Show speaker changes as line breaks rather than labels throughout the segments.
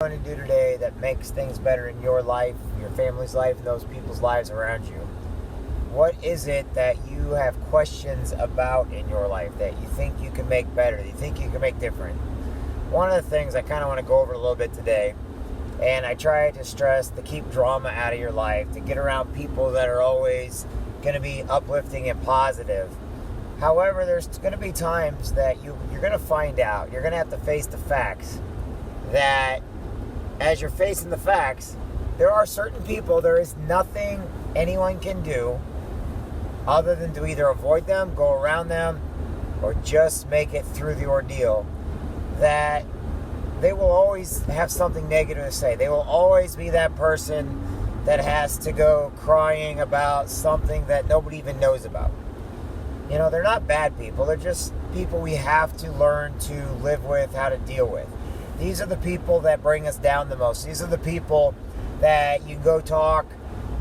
going to do today that makes things better in your life, your family's life, and those people's lives around you? What is it that you have questions about in your life that you think you can make better, that you think you can make different? One of the things I kind of want to go over a little bit today, and I try to stress to keep drama out of your life, to get around people that are always going to be uplifting and positive. However, there's going to be times that you're going to find out, you're going to have to face the facts, that as you're facing the facts, there are certain people, there is nothing anyone can do other than to either avoid them, go around them, or just make it through the ordeal, that they will always have something negative to say. They will always be that person that has to go crying about something that nobody even knows about. You know, they're not bad people. They're just people we have to learn to live with, how to deal with. These are the people that bring us down the most. These are the people that you go talk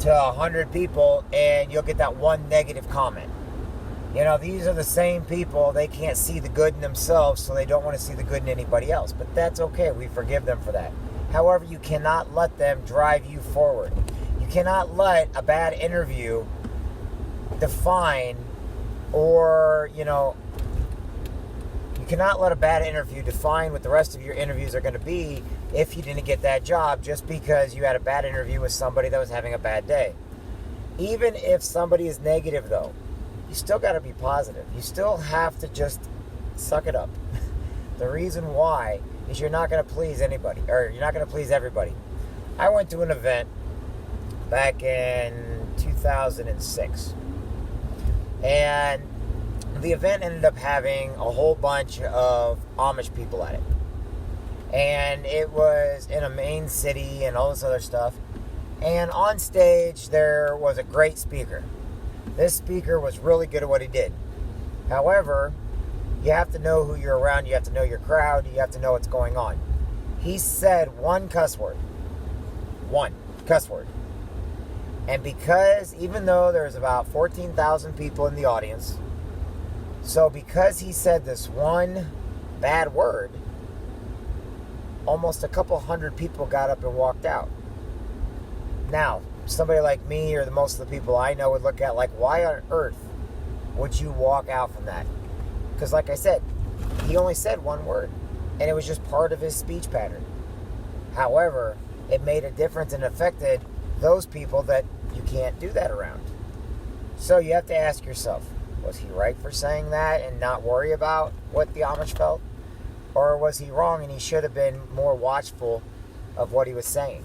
to 100 people and you'll get that one negative comment. You know, these are the same people, they can't see the good in themselves, so they don't want to see the good in anybody else. But that's okay. We forgive them for that. However, you cannot let them drive you forward. You cannot let a bad interview define, or, you cannot let a bad interview define what the rest of your interviews are going to be if you didn't get that job just because you had a bad interview with somebody that was having a bad day. Even if somebody is negative, though, you still got to be positive. You still have to just suck it up. The reason why is you're not going to please anybody, or you're not going to please everybody. I went to an event back in 2006, and the event ended up having a whole bunch of Amish people at it. And it was in a main city and all this other stuff. And on stage, there was a great speaker. This speaker was really good at what he did. However, you have to know who you're around. You have to know your crowd. You have to know what's going on. He said one cuss word. One cuss word. And because, even though there's about 14,000 people in the audience, so because he said this one bad word, almost a couple hundred people got up and walked out. Now, somebody like me, or most of the people I know, would look at like, why on earth would you walk out from that? Because like I said, he only said one word, and it was just part of his speech pattern. However, it made a difference and affected those people that you can't do that around. So you have to ask yourself, was he right for saying that and not worry about what the Amish felt? Or was he wrong and he should have been more watchful of what he was saying?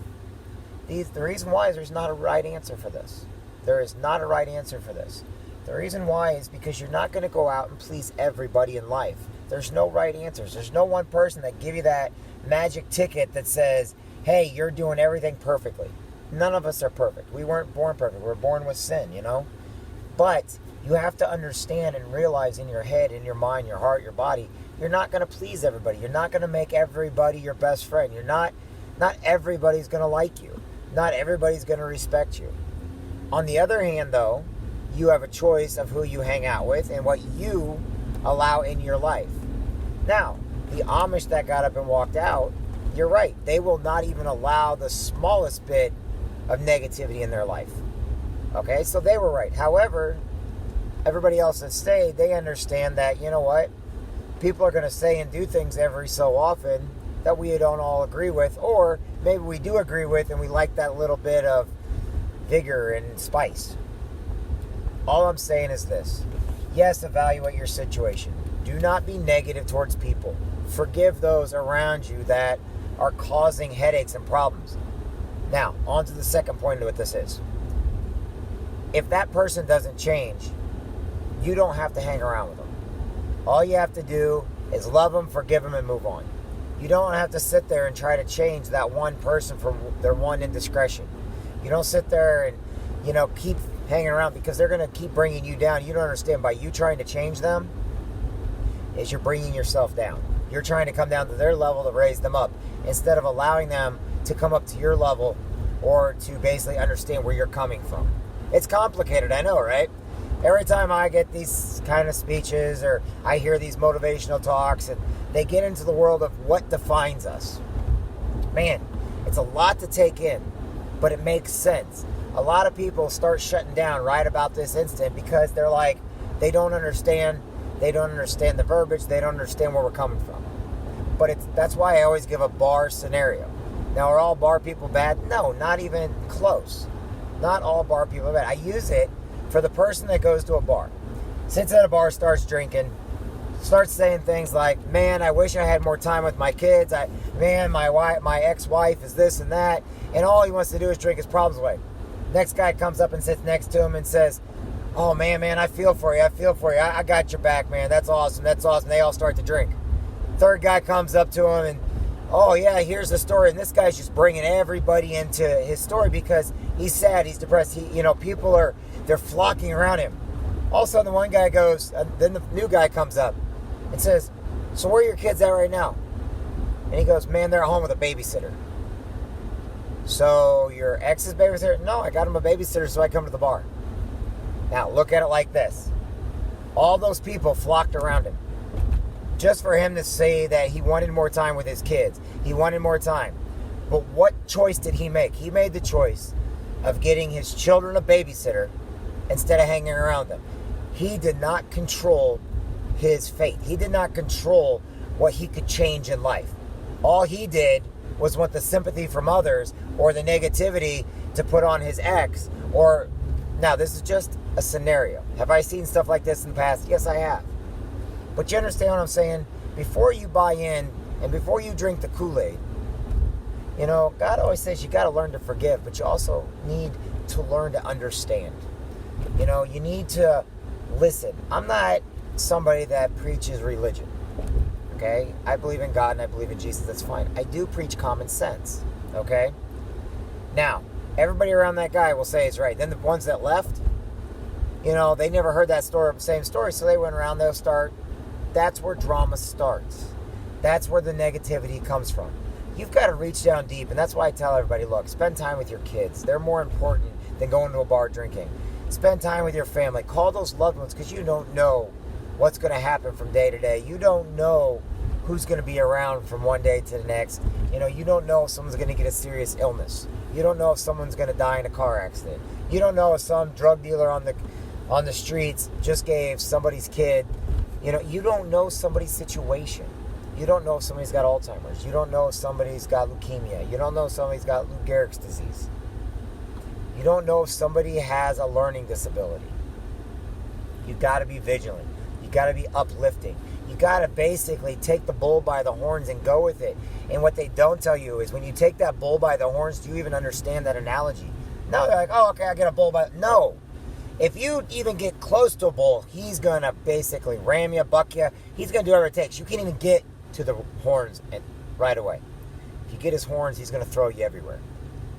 The reason why is there's not a right answer for this. There is not a right answer for this. The reason why is because you're not going to go out and please everybody in life. There's no right answers. There's no one person that give you that magic ticket that says, hey, you're doing everything perfectly. None of us are perfect. We weren't born perfect. We're born with sin, But you have to understand and realize in your head, in your mind, your heart, your body, you're not going to please everybody. You're not going to make everybody your best friend. Not everybody's going to like you. Not everybody's going to respect you. On the other hand, though, you have a choice of who you hang out with and what you allow in your life. Now, the Amish that got up and walked out, you're right. They will not even allow the smallest bit of negativity in their life. Okay, so they were right. However, everybody else that stayed, they understand that, you know what? People are going to say and do things every so often that we don't all agree with, or maybe we do agree with and we like that little bit of vigor and spice. All I'm saying is this. Yes, evaluate your situation. Do not be negative towards people. Forgive those around you that are causing headaches and problems. Now, on to the second point of what this is. If that person doesn't change, you don't have to hang around with them. All you have to do is love them, forgive them, and move on. You don't have to sit there and try to change that one person for their one indiscretion. You don't sit there and, keep hanging around, because they're going to keep bringing you down. You don't understand, by you trying to change them, is you're bringing yourself down. You're trying to come down to their level to raise them up, instead of allowing them to come up to your level, or to basically understand where you're coming from. It's complicated, I know, right? Every time I get these kind of speeches, or I hear these motivational talks, and they get into the world of what defines us. Man, It's a lot to take in, but it makes sense. A lot of people start shutting down right about this instant because they're like, they don't understand the verbiage, they don't understand where we're coming from. But that's why I always give a bar scenario. Now, are all bar people bad? No, not even close. Not all bar people are bad. I use it for the person that goes to a bar. Sits at a bar, starts drinking, starts saying things like, man, I wish I had more time with my kids. My ex-wife is this and that. And all he wants to do is drink his problems away. Next guy comes up and sits next to him and says, oh, man, I feel for you. I got your back, man. That's awesome. They all start to drink. Third guy comes up to him and, oh, yeah, here's the story. And this guy's just bringing everybody into his story because he's sad, he's depressed. People they're flocking around him. All of a sudden, the one guy goes, then the new guy comes up and says, so where are your kids at right now? And he goes, man, they're at home with a babysitter. So your ex's babysitter? No, I got him a babysitter so I come to the bar. Now, look at it like this. All those people flocked around him just for him to say that he wanted more time with his kids. He wanted more time. But what choice did he make? He made the choice of getting his children a babysitter instead of hanging around them. He did not control his fate. He did not control what he could change in life. All he did was want the sympathy from others or the negativity to put on his ex. Now, this is just a scenario. Have I seen stuff like this in the past? Yes, I have. But you understand what I'm saying? Before you buy in and before you drink the Kool-Aid, God always says you got to learn to forgive, but you also need to learn to understand. You need to listen. I'm not somebody that preaches religion, okay? I believe in God and I believe in Jesus. That's fine. I do preach common sense, okay? Now, everybody around that guy will say it's right. Then the ones that left, they never heard that same story, so they went around, they'll start. That's where drama starts. That's where the negativity comes from. You've got to reach down deep, and that's why I tell everybody, look, spend time with your kids. They're more important than going to a bar drinking. Spend time with your family. Call those loved ones because you don't know what's going to happen from day to day. You don't know who's going to be around from one day to the next. You don't know if someone's going to get a serious illness. You don't know if someone's going to die in a car accident. You don't know if some drug dealer on the streets just gave somebody's kid. You don't know somebody's situation. You don't know if somebody's got Alzheimer's. You don't know if somebody's got leukemia. You don't know if somebody's got Lou Gehrig's disease. You don't know if somebody has a learning disability. You got to be vigilant. You got to be uplifting. You got to basically take the bull by the horns and go with it. And what they don't tell you is when you take that bull by the horns, do you even understand that analogy? No, they're like, oh, okay, I get a bull by... No. If you even get close to a bull, he's going to basically ram you, buck you. He's going to do whatever it takes. You can't even get to the horns right away. If you get his horns, he's going to throw you everywhere.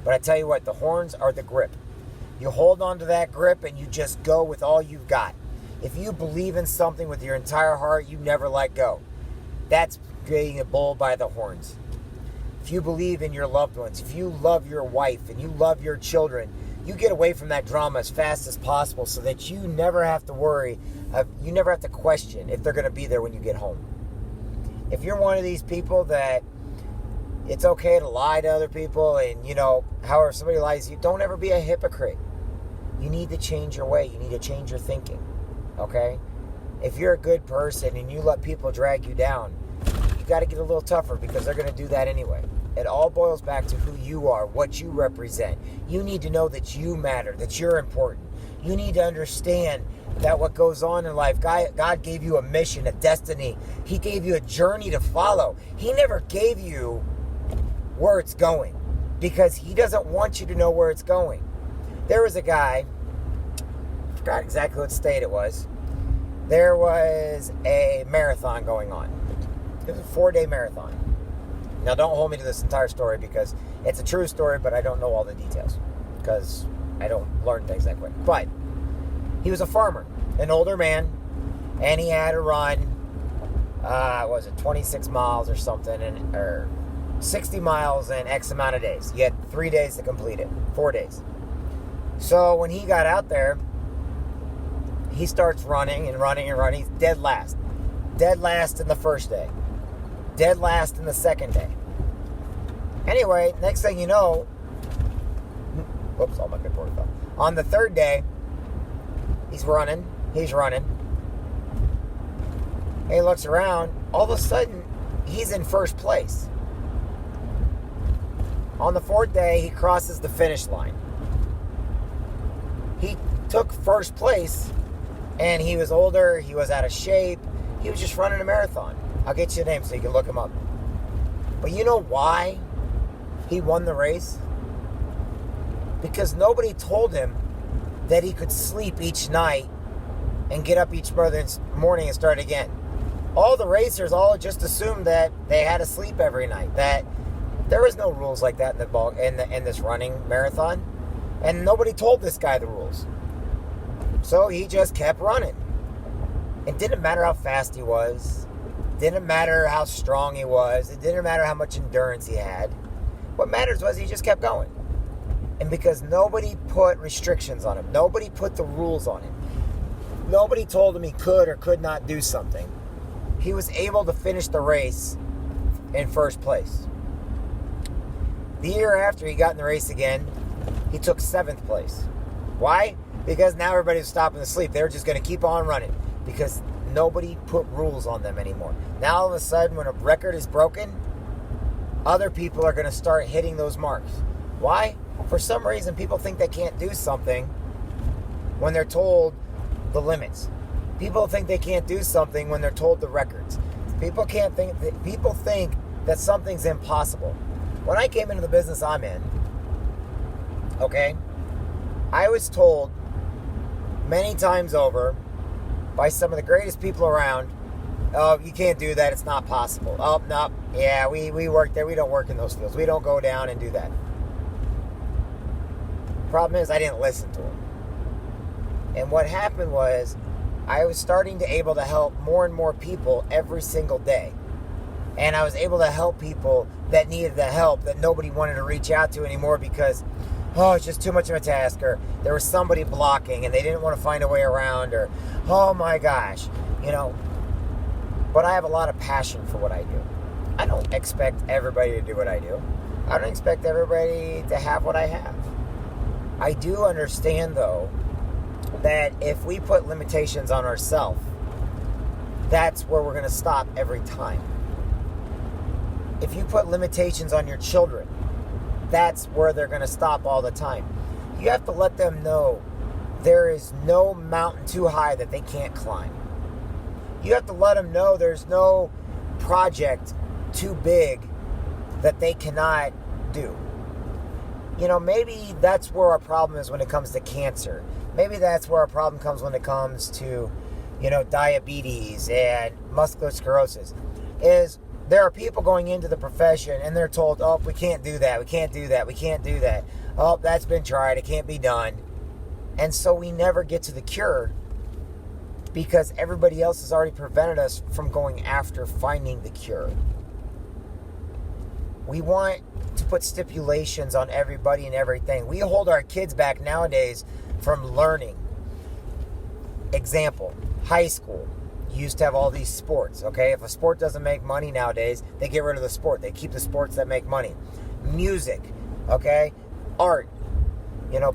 But I tell you what, the horns are the grip. You hold on to that grip and you just go with all you've got. If you believe in something with your entire heart, you never let go. That's getting a bull by the horns. If you believe in your loved ones, if you love your wife and you love your children, you get away from that drama as fast as possible so that you never have to worry, you never have to question if they're going to be there when you get home. If you're one of these people that it's okay to lie to other people and, however somebody lies to you, don't ever be a hypocrite. You need to change your way. You need to change your thinking, okay? If you're a good person and you let people drag you down, you got to get a little tougher because they're going to do that anyway. It all boils back to who you are, what you represent. You need to know that you matter, that you're important. You need to understand that what goes on in life, God gave you a mission, a destiny. He gave you a journey to follow. He never gave you where it's going because he doesn't want you to know where it's going. There was a guy, I forgot exactly what state it was. There was a marathon going on. It was a 4-day marathon. Now, don't hold me to this entire story because it's a true story, but I don't know all the details because I don't learn things that quick. But he was a farmer, an older man, and he had to run, 26 miles or something, or 60 miles in X amount of days. He had 3 days to complete it, 4 days. So when he got out there, he starts running and running and running. He's dead last. Dead last in the first day. Dead last in the second day. Anyway, next thing you know, whoops, all my paperwork fell. On the third day, he's running. He looks around. All of a sudden, he's in first place. On the fourth day, he crosses the finish line. He took first place, and he was older. He was out of shape. He was just running a marathon. I'll get you a name so you can look him up. But you know why he won the race? Because nobody told him that he could sleep each night and get up each morning and start again. All the racers all just assumed that they had to sleep every night. That there was no rules like that in this running marathon, and nobody told this guy the rules. So he just kept running. It didn't matter how fast he was. Didn't matter how strong he was. It didn't matter how much endurance he had. What matters was he just kept going. And because nobody put restrictions on him, nobody put the rules on him, nobody told him he could or could not do something, he was able to finish the race in first place. The year after he got in the race again, he took 7th place. Why? Because now everybody was stopping to sleep. They were just going to keep on running because nobody put rules on them anymore. Now all of a sudden, when a record is broken, other people are going to start hitting those marks. Why? For some reason, people think they can't do something when they're told the limits. People think they can't do something when they're told the records. People think that something's impossible. When I came into the business I'm in, okay, I was told many times over by some of the greatest people around, oh, you can't do that, it's not possible. Oh, no, yeah, we work there, we don't work in those fields. We don't go down and do that. Problem is, I didn't listen to them. And what happened was, I was starting to able to help more and more people every single day. And I was able to help people that needed the help that nobody wanted to reach out to anymore because, oh, it's just too much of a task, or there was somebody blocking and they didn't want to find a way around, or, oh my gosh, But I have a lot of passion for what I do. I don't expect everybody to do what I do. I don't expect everybody to have what I have. I do understand, though, that if we put limitations on ourselves, that's where we're going to stop every time. If you put limitations on your children, that's where they're going to stop all the time. You have to let them know there is no mountain too high that they can't climb. You have to let them know there's no project too big that they cannot do. Maybe that's where our problem is when it comes to cancer. Maybe that's where our problem comes when it comes to, diabetes and muscular sclerosis. Is there are people going into the profession and they're told, oh, we can't do that, we can't do that, we can't do that. Oh, that's been tried, it can't be done. And so we never get to the cure because everybody else has already prevented us from going after finding the cure. We want to put stipulations on everybody and everything. We hold our kids back nowadays from learning. Example, high school. You used to have all these sports, okay? If a sport doesn't make money nowadays, they get rid of the sport. They keep the sports that make money. Music, okay? Art,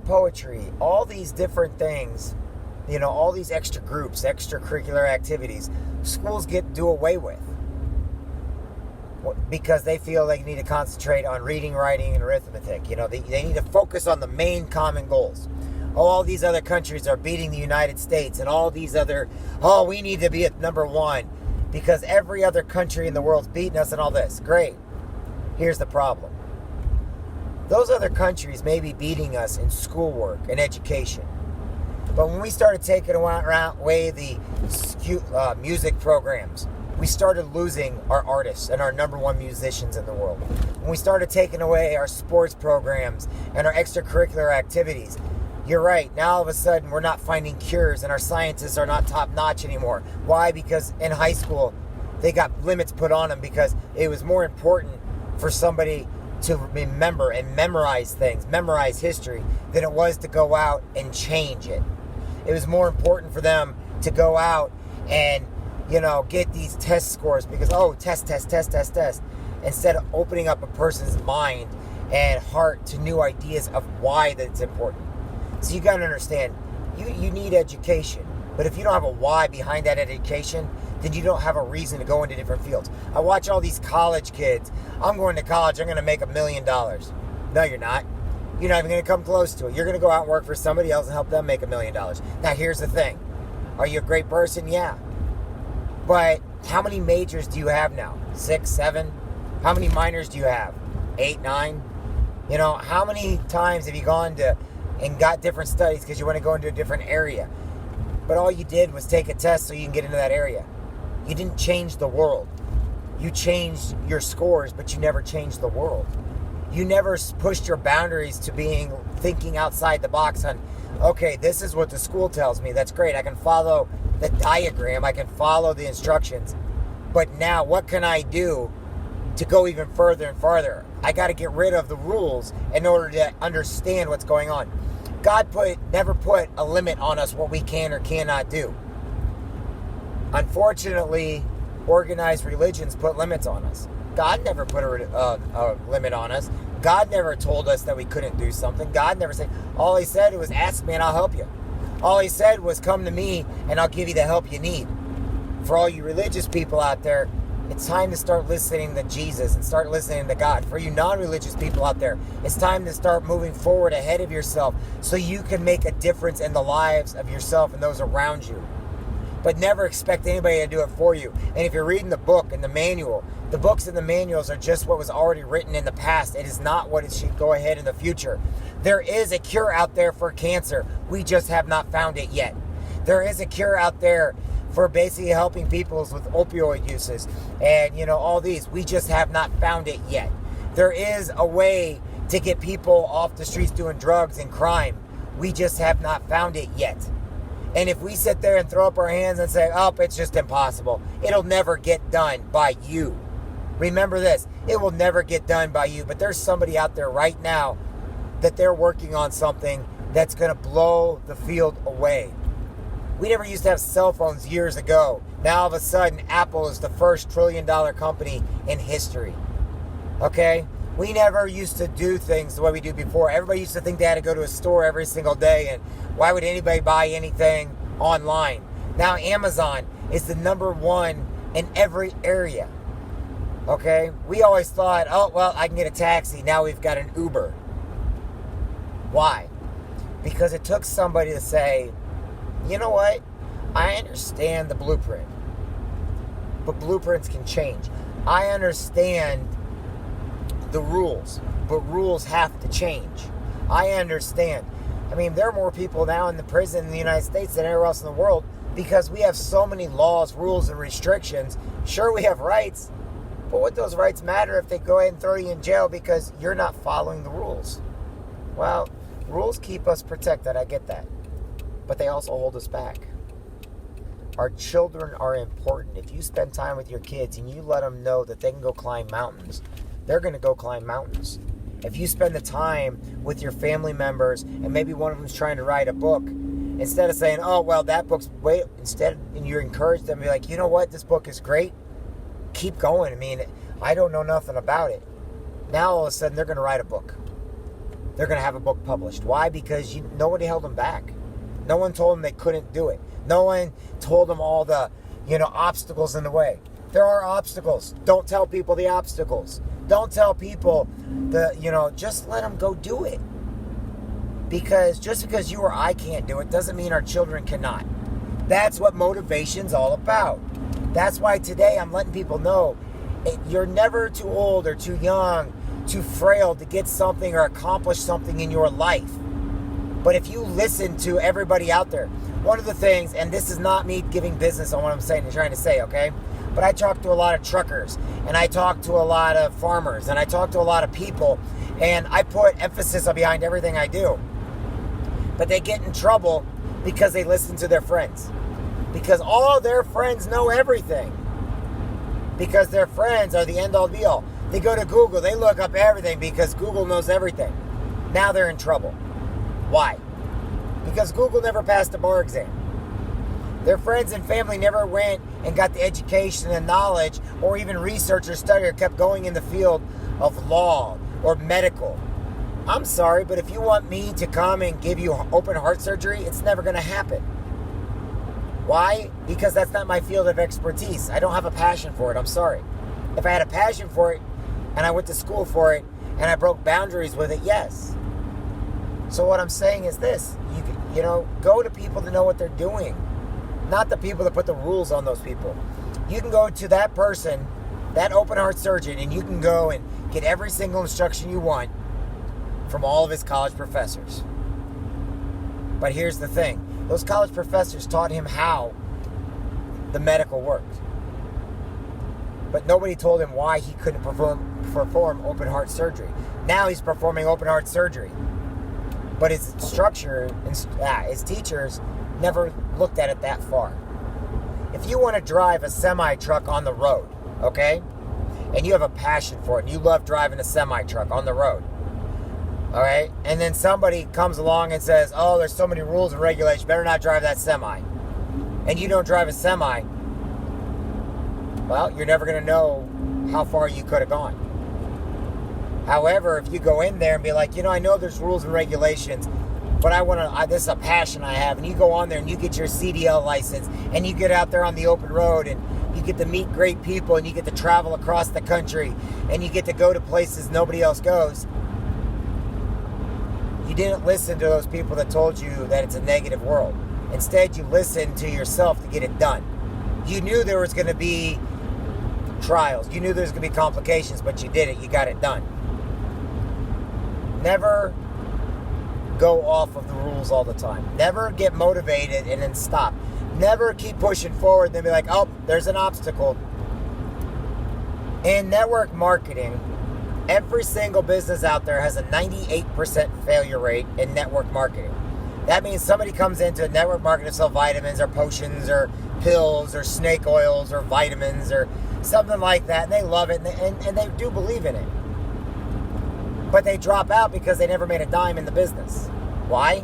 poetry, all these different things, all these extra groups, extracurricular activities, schools do away with. Because they feel they need to concentrate on reading, writing, and arithmetic. They need to focus on the main common goals. All these other countries are beating the United States, and all these other, we need to be at number one because every other country in the world's beating us and all this. Great. Here's the problem. Those other countries may be beating us in schoolwork and education. But when we started taking away the music programs, we started losing our artists and our number one musicians in the world. When we started taking away our sports programs and our extracurricular activities, you're right, now all of a sudden we're not finding cures and our scientists are not top notch anymore. Why? Because in high school, they got limits put on them because it was more important for somebody to remember and memorize things, memorize history, than it was to go out and change it. It was more important for them to go out and get these test scores because, test. instead of opening up a person's mind and heart to new ideas of why that's important. So you got to understand, you need education. But if you don't have a why behind that education, then you don't have a reason to go into different fields. I watch all these college kids. I'm going to college. I'm going to make $1 million. No, you're not. You're not even going to come close to it. You're going to go out and work for somebody else and help them make $1 million. Now, here's the thing. Are you a great person? Yeah. But how many majors do you have now? 6, 7? How many minors do you have? 8, 9? You know, how many times have you gone to and got different studies because you want to go into a different area? But all you did was take a test so you can get into that area. You didn't change the world. You changed your scores, but you never changed the world. You never pushed your boundaries to thinking outside the box on, okay, this is what the school tells me. That's great. I can follow the diagram. I can follow the instructions. But now what can I do to go even further and farther? I got to get rid of the rules in order to understand what's going on. God never put a limit on us what we can or cannot do. Unfortunately, organized religions put limits on us. God never put a limit on us. God never told us that we couldn't do something. God never said. All he said was, ask me and I'll help you. All he said was, come to me and I'll give you the help you need. For all you religious people out there, it's time to start listening to Jesus and start listening to God. For you non-religious people out there, it's time to start moving forward ahead of yourself so you can make a difference in the lives of yourself and those around you. But never expect anybody to do it for you. And if you're reading the book and the manual, the books and the manuals are just what was already written in the past. It is not what it should go ahead in the future. There is a cure out there for cancer. We just have not found it yet. There is a cure out there for basically helping people with opioid uses and, all these. We just have not found it yet. There is a way to get people off the streets doing drugs and crime. We just have not found it yet. And if we sit there and throw up our hands and say, oh, it's just impossible, it'll never get done by you. Remember this, it will never get done by you. But there's somebody out there right now that they're working on something that's going to blow the field away. We never used to have cell phones years ago. Now all of a sudden, Apple is the first $1 trillion company in history. Okay? We never used to do things the way we do before. Everybody used to think they had to go to a store every single day, and why would anybody buy anything online? Now Amazon is the number one in every area. Okay? We always thought, oh, well, I can get a taxi. Now we've got an Uber. Why? Because it took somebody to say, you know what? I understand the blueprint, but blueprints can change. I understand the rules, but rules have to change. I understand. I mean, there are more people now in the prison in the United States than anywhere else in the world because we have so many laws, rules, and restrictions. Sure, we have rights, but would those rights matter if they go ahead and throw you in jail because you're not following the rules? Well, rules keep us protected. I get that. But they also hold us back. Our children are important. If you spend time with your kids and you let them know that they can go climb mountains, they're going to go climb mountains. If you spend the time with your family members and maybe one of them's trying to write a book, instead of saying, oh, well, that book's and you encourage them to be like, you know what, this book is great. Keep going. I mean, I don't know nothing about it. Now all of a sudden they're going to write a book. They're going to have a book published. Why? Because nobody held them back. No one told them they couldn't do it. No one told them all the, obstacles in the way. There are obstacles. Don't tell people the obstacles. Don't tell people just let them go do it. Because just because you or I can't do it doesn't mean our children cannot. That's what motivation's all about. That's why today I'm letting people know you're never too old or too young, too frail to get something or accomplish something in your life. But if you listen to everybody out there, one of the things, and this is not me giving business on what I'm saying and trying to say, okay? But I talk to a lot of truckers, and I talk to a lot of farmers, and I talk to a lot of people, and I put emphasis behind everything I do. But they get in trouble because they listen to their friends. Because all their friends know everything. Because their friends are the end-all be-all. They go to Google, they look up everything because Google knows everything. Now they're in trouble. Why? Because Google never passed a bar exam. Their friends and family never went and got the education and knowledge, or even research or study, or kept going in the field of law or medical. I'm sorry, but if you want me to come and give you open heart surgery, it's never going to happen. Why? Because that's not my field of expertise. I don't have a passion for it. I'm sorry. If I had a passion for it and I went to school for it and I broke boundaries with it, yes. So what I'm saying is this. You know, go to people that know what they're doing, not the people that put the rules on those people. You can go to that person, that open heart surgeon, and you can go and get every single instruction you want from all of his college professors. But here's the thing. Those college professors taught him how the medical worked. But nobody told him why he couldn't perform open heart surgery. Now he's performing open heart surgery. But his structure, his teachers never looked at it that far. If you want to drive a semi-truck on the road, okay, and you have a passion for it, and you love driving a semi-truck on the road, all right, and then somebody comes along and says, oh, there's so many rules and regulations, better not drive that semi, and you don't drive a semi, well, you're never going to know how far you could have gone. However, if you go in there and be like, you know, I know there's rules and regulations, but this is a passion I have, and you go on there and you get your CDL license, and you get out there on the open road, and you get to meet great people, and you get to travel across the country, and you get to go to places nobody else goes. You didn't listen to those people that told you that it's a negative world. Instead, you listened to yourself to get it done. You knew there was going to be trials. You knew there was going to be complications, but you did it. You got it done. Never go off of the rules all the time. Never get motivated and then stop. Never keep pushing forward and then be like, oh, there's an obstacle. In network marketing, every single business out there has a 98% failure rate in network marketing. That means somebody comes into network marketing to sell vitamins or potions or pills or snake oils or vitamins or something like that, and they love it, and they do believe in it. But they drop out because they never made a dime in the business. Why?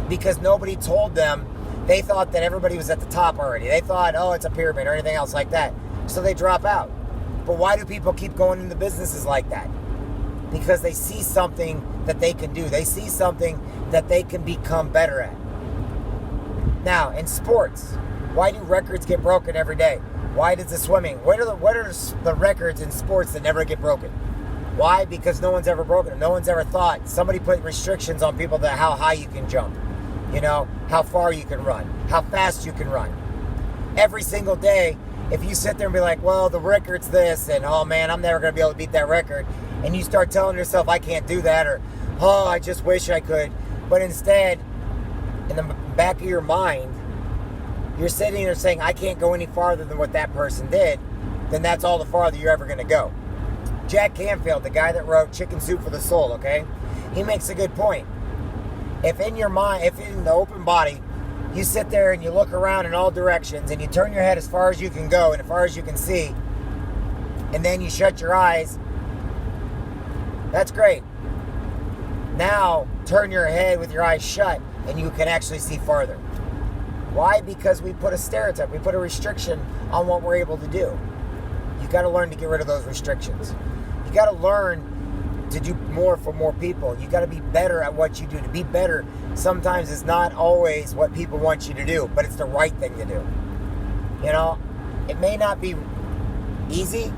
Because nobody told them. They thought that everybody was at the top already. They thought, oh, it's a pyramid or anything else like that. So they drop out. But why do people keep going into businesses like that? Because they see something that they can do. They see something that they can become better at. Now, in sports, why do records get broken every day? Why does the swimming? What are the records in sports that never get broken? Why? Because no one's ever broken them. No one's ever thought. Somebody put restrictions on people that how high you can jump. You know, how far you can run. How fast you can run. Every single day, if you sit there and be like, well, the record's this, and oh man, I'm never going to be able to beat that record. And you start telling yourself, I can't do that, or oh, I just wish I could. But instead, in the back of your mind, you're sitting there saying, I can't go any farther than what that person did, then that's all the farther you're ever going to go. Jack Canfield, the guy that wrote Chicken Soup for the Soul, okay? He makes a good point. If in your mind, if in the open body, you sit there and you look around in all directions and you turn your head as far as you can go and as far as you can see, and then you shut your eyes, that's great. Now, turn your head with your eyes shut and you can actually see farther. Why? Because we put a stereotype, we put a restriction on what we're able to do. You got to learn to get rid of those restrictions. You got to learn to do more for more people. You got to be better at what you do. To be better sometimes is not always what people want you to do, but it's the right thing to do. You know, it may not be easy,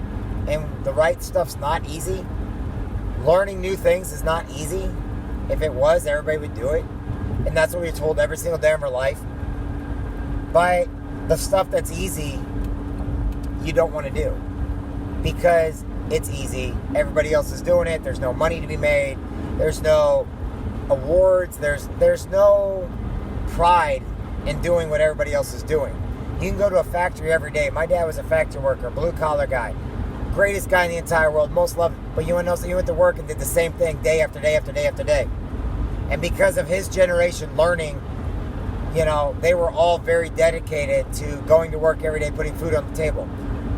and the right stuff's not easy. Learning new things is not easy. If it was, everybody would do it. And that's what we're told every single day of our life. But the stuff that's easy, you don't want to do. Because it's easy. Everybody else is doing it. There's no money to be made. There's no awards. There's no pride in doing what everybody else is doing. You can go to a factory every day. My dad was a factory worker, blue-collar guy. Greatest guy in the entire world, most loved. But you know, he went to work and did the same thing day after day after day after day. And because of his generation learning, you know, they were all very dedicated to going to work every day, putting food on the table.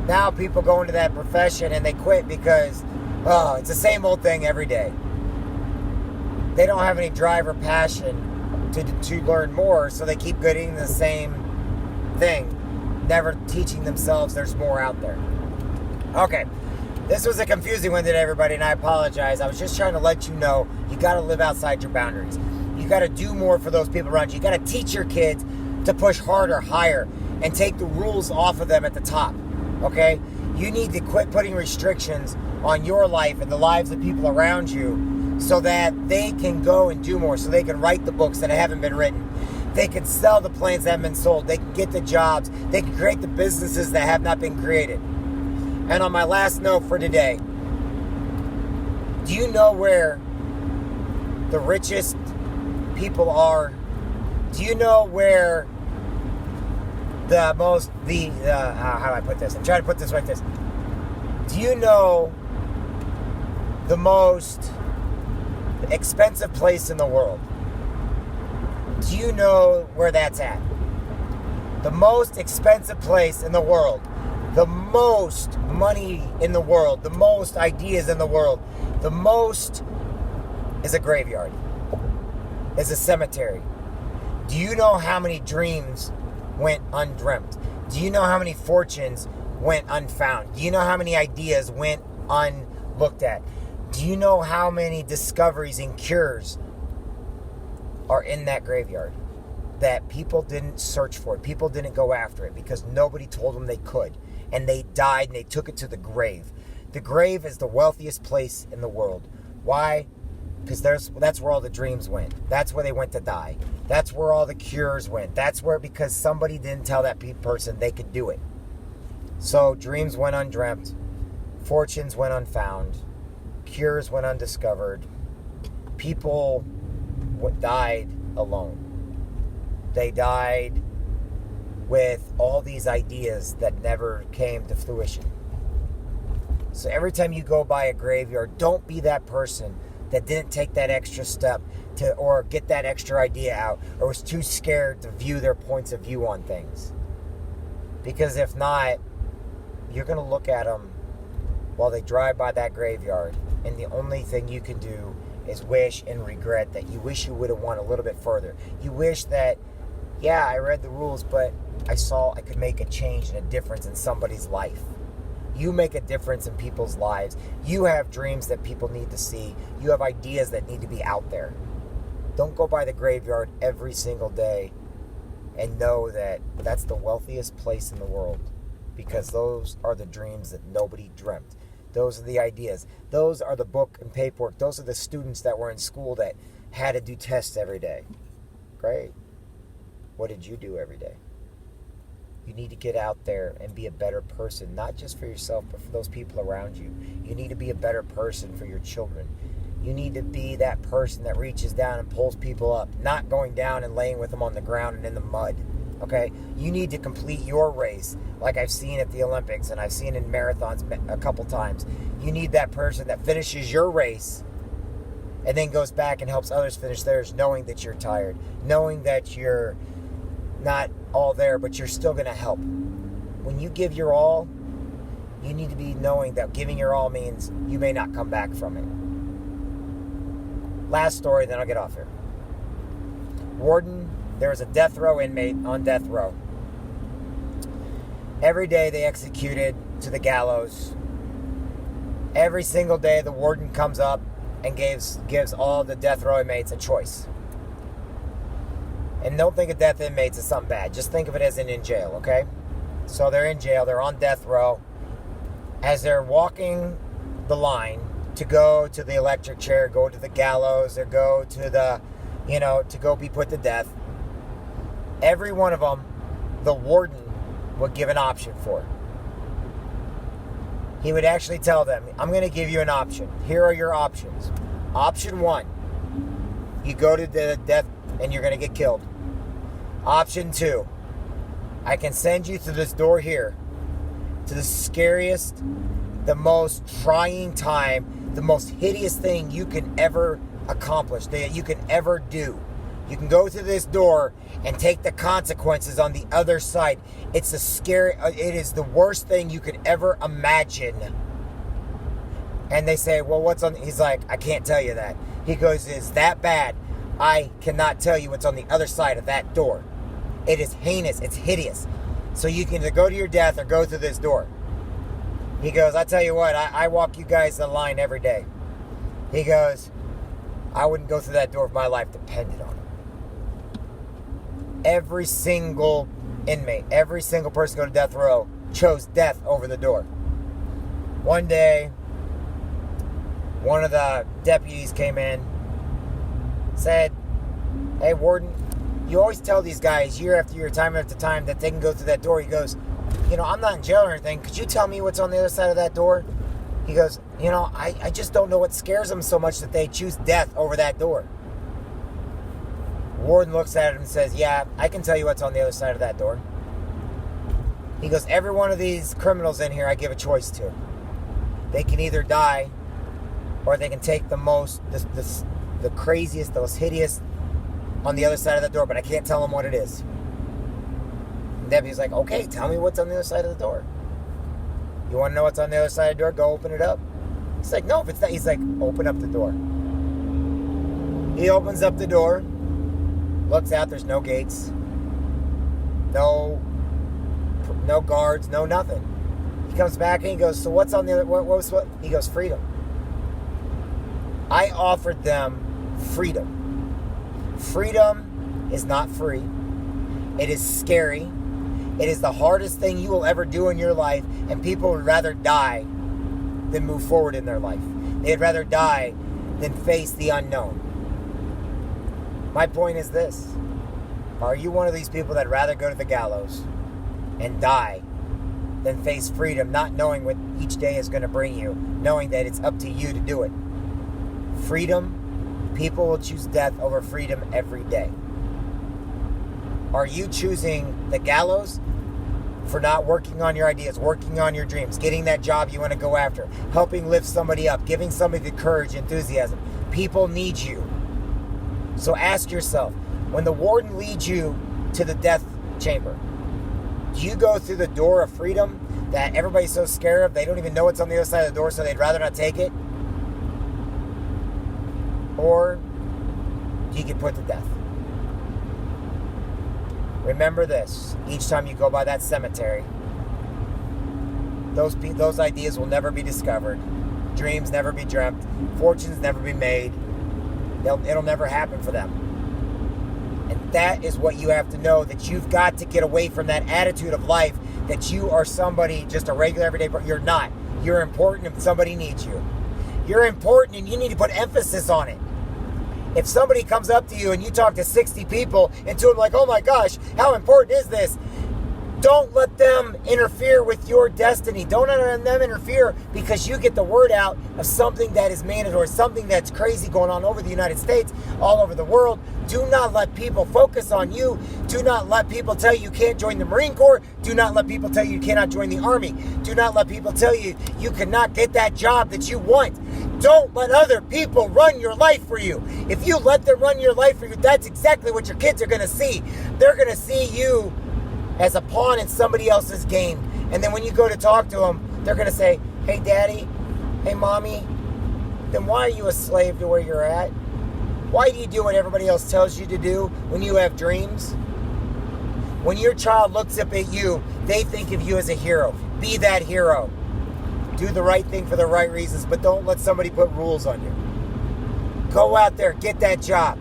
Now people go into that profession and they quit because, oh, it's the same old thing every day. They don't have any drive or passion to learn more, so they keep getting the same thing never teaching themselves there's more out there. Okay, this was a confusing one today, everybody, and I apologize. I was just trying to let you know you got to live outside your boundaries. You got to do more for those people around you. You got to teach your kids to push harder, higher, and take the rules off of them at the top, okay? You need to quit putting restrictions on your life and the lives of people around you so that they can go and do more, so they can write the books that haven't been written. They can sell the planes that haven't been sold. They can get the jobs. They can create the businesses that have not been created. And on my last note for today, do you know where the richest people are? Do you know where how do I put this? I'm trying to put this like this. Do you know the most expensive place in the world? Do you know where that's at? The most expensive place in the world, the most money in the world, the most ideas in the world, the most is a graveyard, is a cemetery. Do you know how many dreams went undreamt? Do you know how many fortunes went unfound? Do you know how many ideas went unlooked at? Do you know how many discoveries and cures are in that graveyard that people didn't search for? People didn't go after it because nobody told them they could. And they died and they took it to the grave. The grave is the wealthiest place in the world. Why? Because that's where all the dreams went. That's where they went to die. That's where all the cures went. That's where, because somebody didn't tell that person they could do it. So dreams went undreamt. Fortunes went unfound. Cures went undiscovered. People died alone. They died with all these ideas that never came to fruition. So every time you go by a graveyard, don't be that person that didn't take that extra step or get that extra idea out, or was too scared to view their points of view on things. Because if not, you're going to look at them while they drive by that graveyard, and the only thing you can do is wish and regret that you wish you would have went a little bit further. You wish that, yeah, I read the rules, but I saw I could make a change and a difference in somebody's life. You make a difference in people's lives. You have dreams that people need to see. You have ideas that need to be out there. Don't go by the graveyard every single day and know that that's the wealthiest place in the world, because those are the dreams that nobody dreamt. Those are the ideas. Those are the book and paperwork. Those are the students that were in school that had to do tests every day. Great. What did you do every day? You need to get out there and be a better person, not just for yourself, but for those people around you. You need to be a better person for your children. You need to be that person that reaches down and pulls people up, not going down and laying with them on the ground and in the mud. Okay? You need to complete your race, like I've seen at the Olympics and I've seen in marathons a couple times. You need that person that finishes your race and then goes back and helps others finish theirs, knowing that you're tired, knowing that you're not all there, but you're still going to help. When you give your all, you need to be knowing that giving your all means you may not come back from it. Last story, then I'll get off here. Warden, there was a death row inmate on death row. Every day they executed to the gallows. Every single day the warden comes up and gives all the death row inmates a choice. And don't think of death inmates as something bad. Just think of it as in jail, okay? So they're in jail. They're on death row. As they're walking the line to go to the electric chair, go to the gallows, or go to the, to go be put to death, every one of them, the warden would give an option for. He would actually tell them, I'm going to give you an option. Here are your options. Option 1, you go to the death and you're going to get killed. Option 2, I can send you through this door here to the scariest, the most trying time, the most hideous thing you can ever accomplish, that you can ever do. You can go through this door and take the consequences on the other side. It is the worst thing you could ever imagine. And they say, well, he's like, I can't tell you that. He goes, it's that bad. I cannot tell you what's on the other side of that door. It is heinous. It's hideous. So you can either go to your death or go through this door. He goes, I tell you what, I walk you guys the line every day. He goes, I wouldn't go through that door if my life depended on it. Every single inmate, every single person go to death row chose death over the door. One day, one of the deputies came in, said, hey, warden, you always tell these guys year after year, time after time, that they can go through that door. He goes, I'm not in jail or anything. Could you tell me what's on the other side of that door? He goes, I just don't know what scares them so much that they choose death over that door. Warden looks at him and says, yeah, I can tell you what's on the other side of that door. He goes, every one of these criminals in here I give a choice to. They can either die or they can take the craziest, the most hideous on the other side of the door, but I can't tell them what it is. And Debbie's like, okay, tell me what's on the other side of the door. You want to know what's on the other side of the door? Go open it up. He's like, no, if it's that. He's like, open up the door. He opens up the door, looks out, there's no gates, no guards, no nothing. He comes back and he goes, so what's on the other, what? He goes, freedom. I offered them freedom. Freedom is not free. It is scary. It is the hardest thing you will ever do in your life, and people would rather die than move forward in their life. They'd rather die than face the unknown. My point is this. Are you one of these people that'd rather go to the gallows and die than face freedom, not knowing what each day is going to bring you, knowing that it's up to you to do it? Freedom, people will choose death over freedom every day. Are you choosing the gallows for not working on your ideas, working on your dreams, getting that job you want to go after, helping lift somebody up, giving somebody the courage, enthusiasm? People need you. So ask yourself, when the warden leads you to the death chamber, do you go through the door of freedom that everybody's so scared of, they don't even know what's on the other side of the door, so they'd rather not take it? Or do you get put to death? Remember this, each time you go by that cemetery, those ideas will never be discovered, dreams never be dreamt, fortunes never be made. It'll never happen for them. And that is what you have to know, that you've got to get away from that attitude of life that you are somebody, just a regular everyday person. You're not. You're important if somebody needs you. You're important and you need to put emphasis on it. If somebody comes up to you and you talk to 60 people and to them like, oh my gosh, how important is this? Don't let them interfere with your destiny. Don't let them interfere because you get the word out of something that is mandatory, something that's crazy going on over the United States, all over the world. Do not let people focus on you. Do not let people tell you can't join the Marine Corps. Do not let people tell you cannot join the Army. Do not let people tell you you cannot get that job that you want. Don't let other people run your life for you. If you let them run your life for you, that's exactly what your kids are going to see. They're going to see you as a pawn in somebody else's game. And then when you go to talk to them, they're going to say, hey, daddy, hey, mommy, then why are you a slave to where you're at? Why do you do what everybody else tells you to do when you have dreams? When your child looks up at you, they think of you as a hero. Be that hero. Do the right thing for the right reasons, but don't let somebody put rules on you. Go out there, get that job.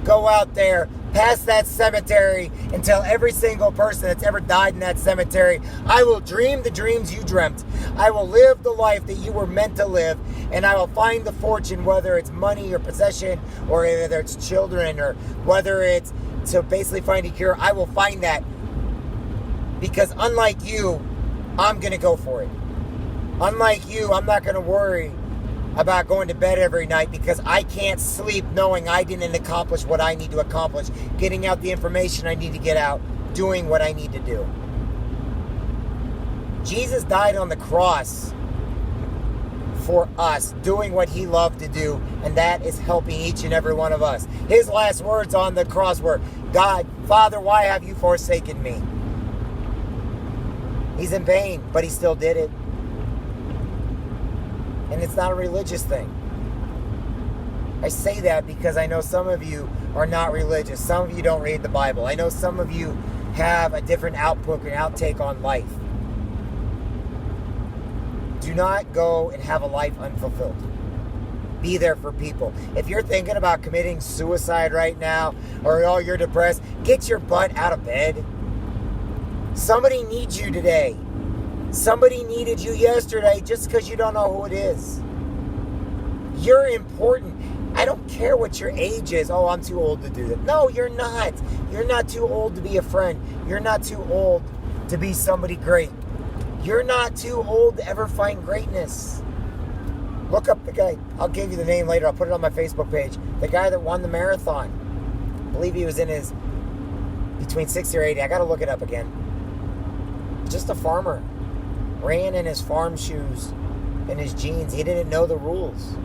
Go out there, pass that cemetery, and tell every single person that's ever died in that cemetery, I will dream the dreams you dreamt. I will live the life that you were meant to live, and I will find the fortune, whether it's money or possession, or whether it's children, or whether it's to basically find a cure. I will find that, because unlike you, I'm going to go for it. Unlike you, I'm not going to worry about going to bed every night because I can't sleep knowing I didn't accomplish what I need to accomplish, getting out the information I need to get out, doing what I need to do. Jesus died on the cross for us, doing what he loved to do, and that is helping each and every one of us. His last words on the cross were, God, Father, why have you forsaken me? He's in pain, but he still did it. And it's not a religious thing. I say that because I know some of you are not religious. Some of you don't read the Bible. I know some of you have a different output and outtake on life. Do not go and have a life unfulfilled. Be there for people. If you're thinking about committing suicide right now, or oh, you're depressed, get your butt out of bed. Somebody needs you today. Somebody needed you yesterday just because you don't know who it is. You're important. I don't care what your age is. Oh, I'm too old to do that. No, you're not. You're not too old to be a friend. You're not too old to be somebody great. You're not too old to ever find greatness. Look up the guy. I'll give you the name later. I'll put it on my Facebook page. The guy that won the marathon. I believe he was in his between 60 or 80. I got to look it up again. Just a farmer. Ran in his farm shoes and his jeans. He didn't know the rules.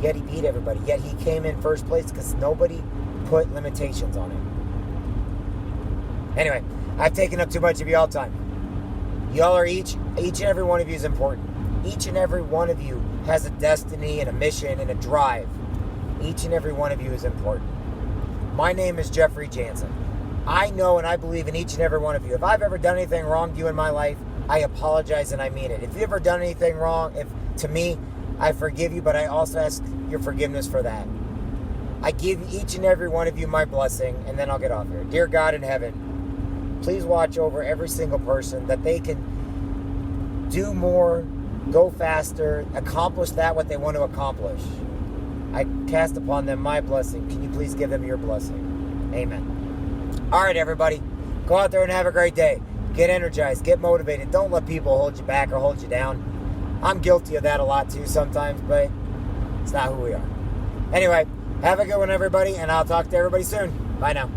Yet he beat everybody. Yet he came in first place because nobody put limitations on him. Anyway, I've taken up too much of y'all time. Y'all are each and every one of you is important. Each and every one of you has a destiny and a mission and a drive. Each and every one of you is important. My name is Jeffrey Jansen. I know and I believe in each and every one of you. If I've ever done anything wrong to you in my life, I apologize and I mean it. If you've ever done anything wrong, to me, I forgive you, but I also ask your forgiveness for that. I give each and every one of you my blessing, and then I'll get off here. Dear God in heaven, please watch over every single person that they can do more, go faster, accomplish that what they want to accomplish. I cast upon them my blessing. Can you please give them your blessing? Amen. All right, everybody. Go out there and have a great day. Get energized. Get motivated. Don't let people hold you back or hold you down. I'm guilty of that a lot too sometimes, but it's not who we are. Anyway, have a good one, everybody, and I'll talk to everybody soon. Bye now.